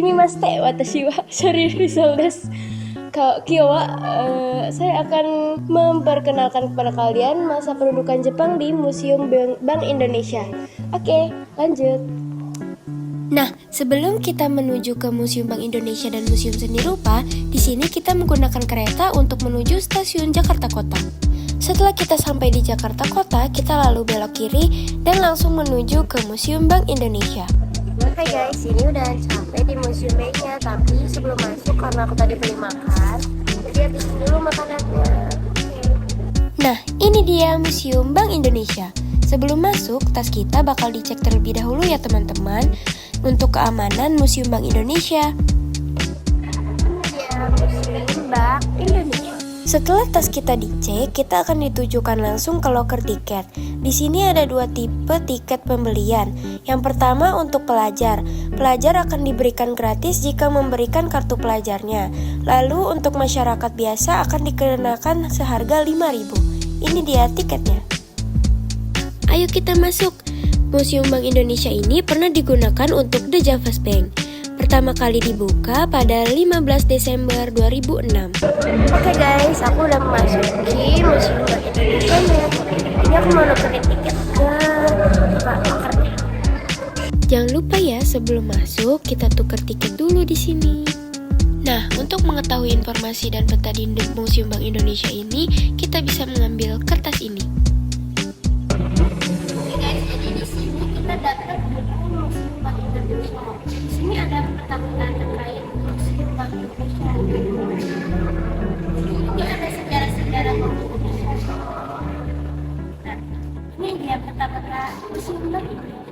Sumimaste, watashi wa Syari Rizal desu. Kyowa, saya akan memperkenalkan kepada kalian masa pendudukan Jepang di Museum Bank Indonesia. Oke, lanjut. Nah, sebelum kita menuju ke Museum Bank Indonesia dan Museum Seni Rupa, di sini kita menggunakan kereta untuk menuju stasiun Jakarta Kota. Setelah kita sampai di Jakarta Kota, kita lalu belok kiri dan langsung menuju ke Museum Bank Indonesia. Oke guys, ini udah sampai di Museum Bank-nya, tapi sebelum masuk karena aku tadi beli makan, jadi habisin dulu makanannya. Nah, ini dia Museum Bank Indonesia. Sebelum masuk, tas kita bakal dicek terlebih dahulu ya teman-teman, untuk keamanan Museum Bank Indonesia. Ini dia Museum Bank Indonesia. Setelah tas kita dicek, kita akan ditujukan langsung ke loker tiket. Di sini ada dua tipe tiket pembelian. Yang pertama untuk pelajar. Pelajar akan diberikan gratis jika memberikan kartu pelajarnya. Lalu untuk masyarakat biasa akan dikenakan seharga 5.000. Ini dia tiketnya. Ayo kita masuk. Museum Bank Indonesia ini pernah digunakan untuk The Javas Bank. Pertama kali dibuka pada 15 Desember 2006. Oke guys, aku udah memasuki Museum Bank Indonesia. Ini aku mau nukerin tiket ke lokernya. Jangan lupa ya, sebelum masuk kita tuker tiket dulu di sini. Nah, untuk mengetahui informasi dan peta di Museum Bank Indonesia ini, kita bisa mengambil kertas ini. Oke guys, jadi di sini kita dapat buku Museum Bank Indonesia. Di sini ada peta-peta terkait Museum Bank Indonesia. Ini ada sejarah-sejarah Bank Indonesia. Nah, ini dia peta-peta Museum Bank Indonesia.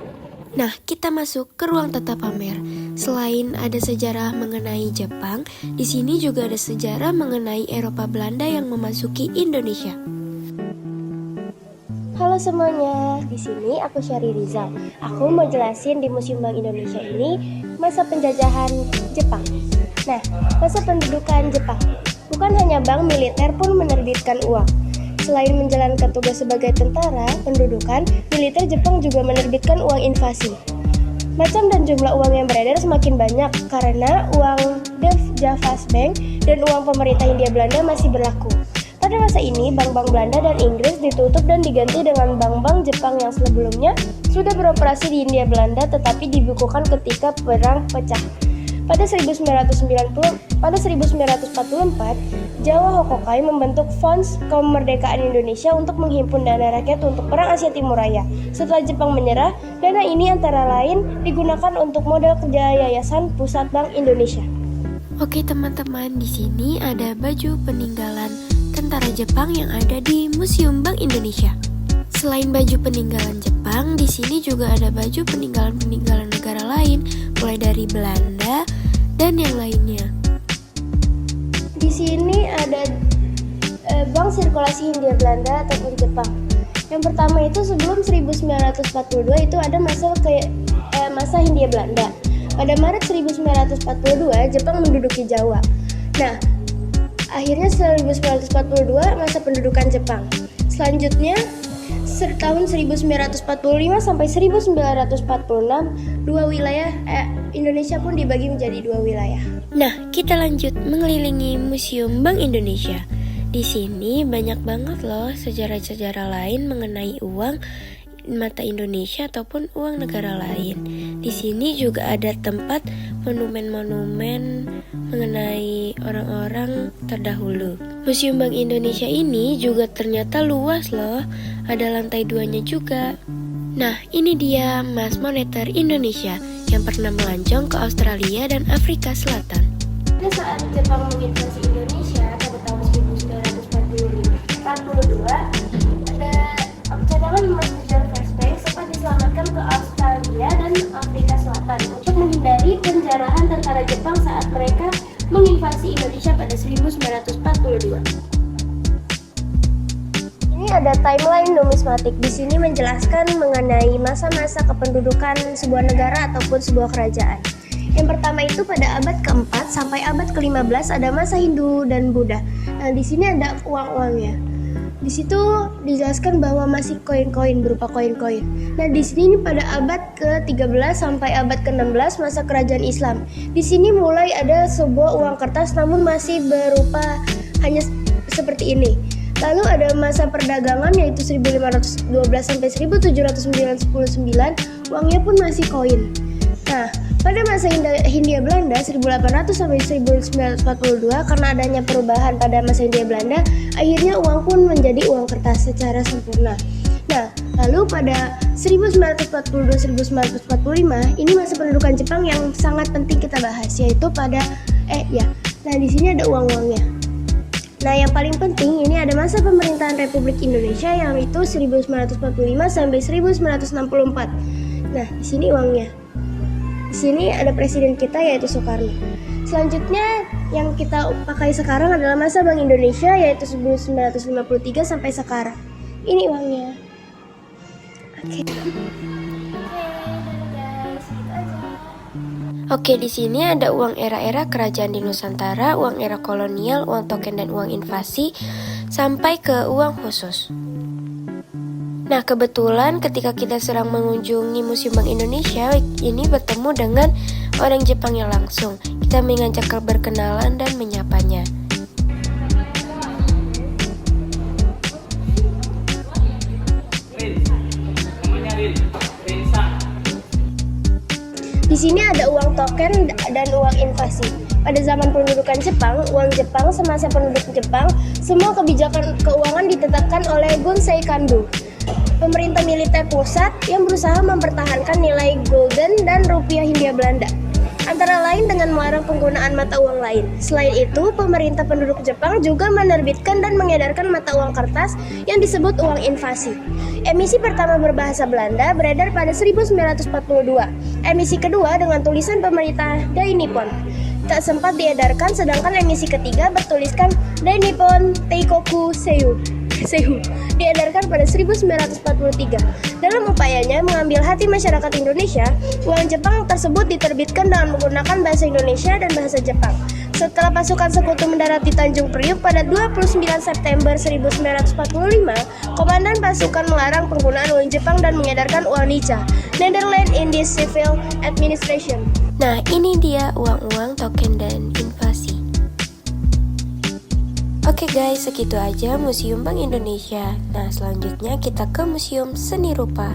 Nah, kita masuk ke ruang tata pamer. Selain ada sejarah mengenai Jepang, di sini juga ada sejarah mengenai Eropa Belanda yang memasuki Indonesia. Halo semuanya, di sini aku Syari Rizal. Aku mau jelasin di Museum Bank Indonesia ini masa penjajahan Jepang. Nah, masa pendudukan Jepang. Bukan hanya bank militer pun menerbitkan uang. Selain menjalankan tugas sebagai tentara pendudukan, militer Jepang juga menerbitkan uang invasi. Macam dan jumlah uang yang beredar semakin banyak karena uang The Javas Bank dan uang pemerintah Hindia Belanda masih berlaku. Pada masa ini, bank-bank Belanda dan Inggris ditutup dan diganti dengan bank-bank Jepang yang sebelumnya sudah beroperasi di Hindia Belanda tetapi dibukukan ketika perang pecah. Pada 1944, Jawa Hokokai membentuk Fons Kemerdekaan Indonesia untuk menghimpun dana rakyat untuk Perang Asia Timur Raya. Setelah Jepang menyerah, dana ini antara lain digunakan untuk modal kerja Yayasan Pusat Bank Indonesia. Oke teman-teman, di sini ada baju peninggalan tentara Jepang yang ada di Museum Bank Indonesia. Selain baju peninggalan Jepang, di sini juga ada baju peninggalan negara lain, mulai dari Belanda dan yang lainnya. Di sini ada bank sirkulasi Hindia Belanda ataupun Jepang. Yang pertama itu sebelum 1942 itu ada masa Hindia Belanda. Pada Maret 1942 Jepang menduduki Jawa. Nah, akhirnya 1942 masa pendudukan Jepang. Selanjutnya tahun 1945 sampai 1946 dua wilayah Indonesia pun dibagi menjadi dua wilayah. Nah, kita lanjut mengelilingi Museum Bank Indonesia. Di sini banyak banget loh sejarah-sejarah lain mengenai uang mata Indonesia ataupun uang negara lain. Di sini juga ada tempat monumen-monumen mengenai orang-orang terdahulu. Museum Bank Indonesia ini juga ternyata luas loh, ada lantai 2-nya juga. Nah, ini dia Mas Moneter Indonesia yang pernah melancong ke Australia dan Afrika Selatan. Pada saat Jepang menginvasi Indonesia pada tahun 1942, ada cadangan emas di Javas Bank sempat diselamatkan ke Australia dan Afrika Selatan untuk menghindari penjarahan tentara Jepang saat mereka menginvasi Indonesia pada 1942. Ini ada timeline numismatik. Di sini menjelaskan mengenai masa-masa kependudukan sebuah negara ataupun sebuah kerajaan. Yang pertama itu pada abad ke-4 sampai abad ke-15 ada masa Hindu dan Buddha. Nah, di sini ada uang-uangnya. Di situ dijelaskan bahwa masih koin-koin berupa koin-koin. Nah, di sini pada abad ke-13 sampai abad ke-16 masa kerajaan Islam. Di sini mulai ada sebuah uang kertas namun masih berupa hanya seperti ini. Lalu ada masa perdagangan yaitu 1512 sampai 1799, uangnya pun masih koin. Nah, pada masa Hindia Belanda 1800 sampai 1942, karena adanya perubahan pada masa Hindia Belanda, akhirnya uang pun menjadi uang kertas secara sempurna. Nah, lalu pada 1942-1945 ini masa pendudukan Jepang yang sangat penting kita bahas, yaitu pada Nah, di sini ada uang-uangnya. Nah, yang paling penting ini ada masa pemerintahan Republik Indonesia yaitu 1945 sampai 1964. Nah, di sini uangnya. Di sini ada presiden kita yaitu Soekarno. Selanjutnya yang kita pakai sekarang adalah masa Bank Indonesia yaitu 1953 sampai sekarang. Ini uangnya. Oke, di sini ada uang era-era kerajaan di Nusantara, uang era kolonial, uang token dan uang invasi, sampai ke uang khusus. Nah, kebetulan ketika kita sedang mengunjungi Museum Bank Indonesia, ini bertemu dengan orang Jepangnya langsung. Kita mengajak berkenalan dan menyapanya. Di sini ada uang token dan uang invasi. Pada zaman pendudukan Jepang, uang Jepang semasa penduduk Jepang, semua kebijakan keuangan ditetapkan oleh Gunsei Kandu, pemerintah militer pusat yang berusaha mempertahankan nilai gulden dan rupiah Hindia Belanda, antara lain dengan melarang penggunaan mata uang lain. Selain itu, pemerintah penduduk Jepang juga menerbitkan dan mengedarkan mata uang kertas yang disebut uang invasi. Emisi pertama berbahasa Belanda beredar pada 1942. Emisi kedua dengan tulisan pemerintah Dai Nippon tak sempat diedarkan, sedangkan emisi ketiga bertuliskan Dai Nippon Teikoku Seiyu diedarkan pada 1943. Dalam upayanya mengambil hati masyarakat Indonesia, uang Jepang tersebut diterbitkan dengan menggunakan bahasa Indonesia dan bahasa Jepang. Setelah pasukan sekutu mendarat di Tanjung Priuk pada 29 September 1945, komandan pasukan melarang penggunaan uang Jepang dan mengedarkan uang Nica, Netherlands Indies Civil Administration. Nah, ini dia uang-uang token dan invasi. Oke guys, segitu aja Museum Bank Indonesia. Nah, selanjutnya kita ke Museum Seni Rupa.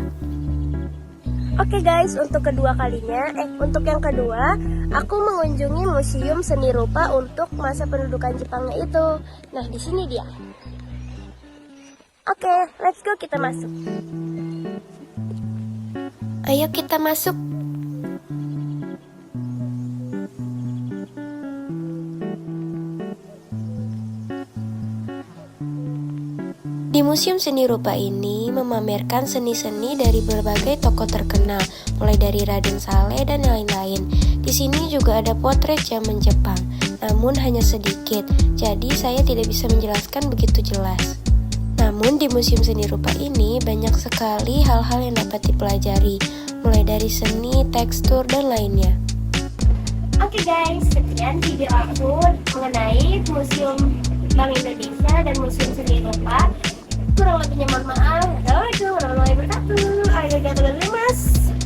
Oke guys, untuk yang kedua, aku mengunjungi Museum Seni Rupa untuk masa pendudukan Jepangnya itu. Nah, di sini dia. Oke, let's go, kita masuk. Ayo kita masuk. Di Museum Seni Rupa ini memamerkan seni-seni dari berbagai tokoh terkenal, mulai dari Raden Saleh dan lain-lain. Di sini juga ada potret zaman Jepang, namun hanya sedikit, jadi saya tidak bisa menjelaskan begitu jelas. Namun di Museum Seni Rupa ini banyak sekali hal-hal yang dapat dipelajari, mulai dari seni, tekstur, dan lainnya. Oke guys, sekian video aku mengenai Museum Bank Indonesia dan Museum Seni Rupa. Kurang lebihnya mohon maaf. Assalamualaikum warahmatullahi wabarakatuh.